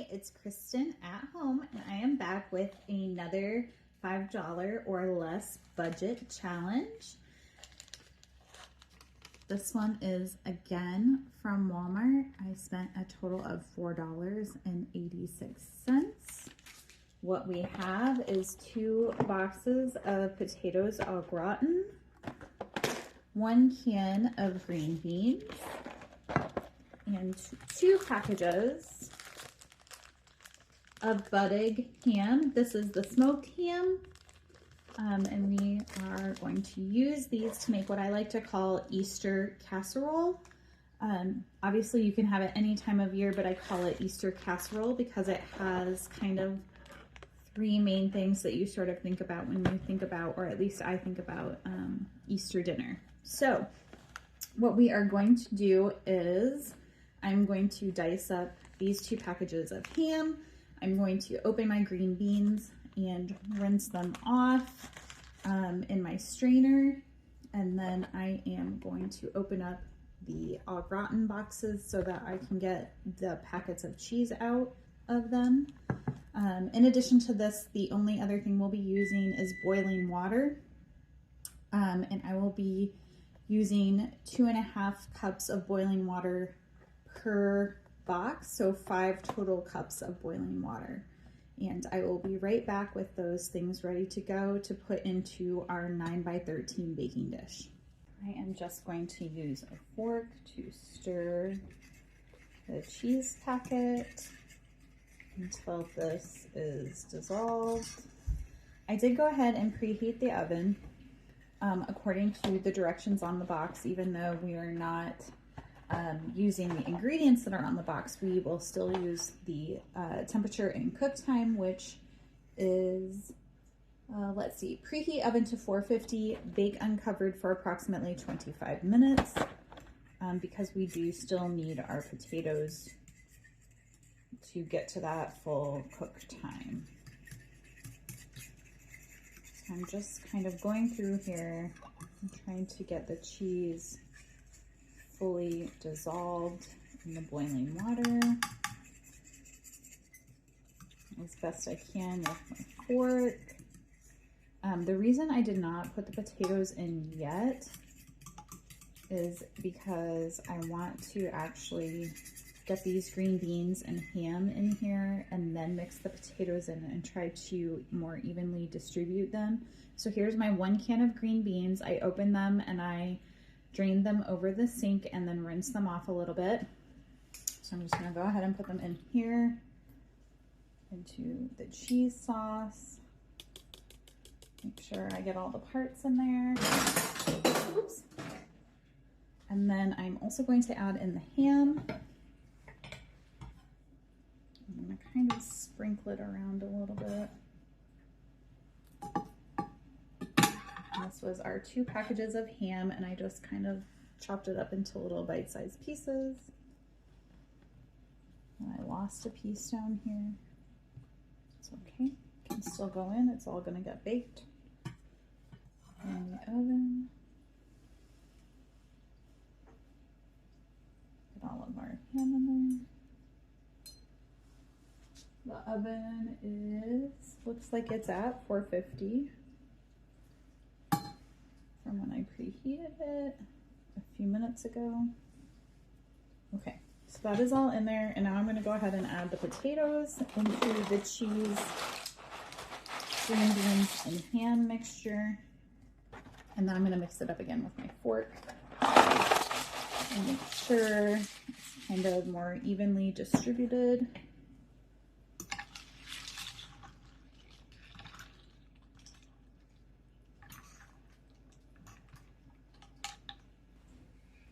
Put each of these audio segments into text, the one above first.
Hi, it's Kristen at home, and I am back with another $5 or less budget challenge. This one is again from Walmart. I spent a total of $4.86. What we have is 2 boxes of potatoes au gratin, 1 can of green beans, and 2 packages of budig ham. This is the smoked ham, and we are going to use these to make what I like to call Easter casserole. Obviously you can have it any time of year, but I call it Easter casserole because it has kind of 3 main things that you sort of think about when you think about, or at least I think about, Easter dinner. So what we are going to do is I'm going to dice up these 2 packages of ham. I'm going to open my green beans and rinse them off in my strainer. And then I am going to open up the au gratin boxes so that I can get the packets of cheese out of them. In addition to this, the only other thing we'll be using is boiling water. And I will be using 2.5 cups of boiling water per box, so 5 total cups of boiling water. And I will be right back with those things ready to go to put into our 9x13 baking dish. I am just going to use a fork to stir the cheese packet until this is dissolved. I did go ahead and preheat the oven according to the directions on the box. Even though we are not using the ingredients that are on the box, we will still use the temperature and cook time, which is, let's see, preheat oven to 450, bake uncovered for approximately 25 minutes, because we do still need our potatoes to get to that full cook time. So I'm just kind of going through here and trying to get the cheese fully dissolved in the boiling water as best I can with my fork. The reason I did not put the potatoes in yet is because I want to actually get these green beans and ham in here and then mix the potatoes in and try to more evenly distribute them. So here's my 1 can of green beans. I opened them and I drained them over the sink and then rinse them off a little bit. So I'm just gonna go ahead and put them in here into the cheese sauce. Make sure I get all the parts in there. Oops. And then I'm also going to add in the ham. I'm gonna kind of sprinkle it around a little bit. This was our 2 packages of ham, and I just kind of chopped it up into little bite-sized pieces. And I lost a piece down here. It's okay, it can still go in. It's all gonna get baked in the oven. Put all of our ham in there. The oven looks like it's at 450. From when I preheated it a few minutes ago. Okay, so that is all in there, and now I'm going to go ahead and add the potatoes into the cheese, green beans, and ham mixture, and then I'm going to mix it up again with my fork and make sure it's kind of more evenly distributed.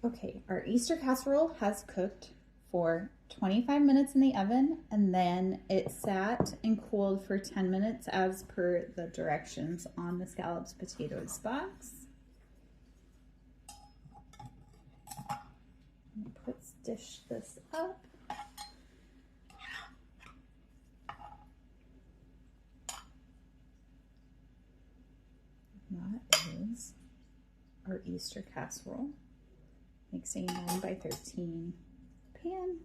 Okay, our Easter casserole has cooked for 25 minutes in the oven, and then it sat and cooled for 10 minutes as per the directions on the scallops potatoes box. Let's dish this up. That is our Easter casserole. Makes a 9x13 pan.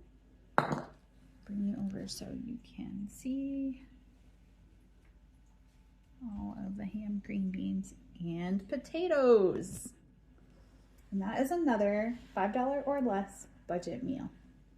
bring you over so you can see all of the ham, green beans, and potatoes. And that is another $5 or less budget meal.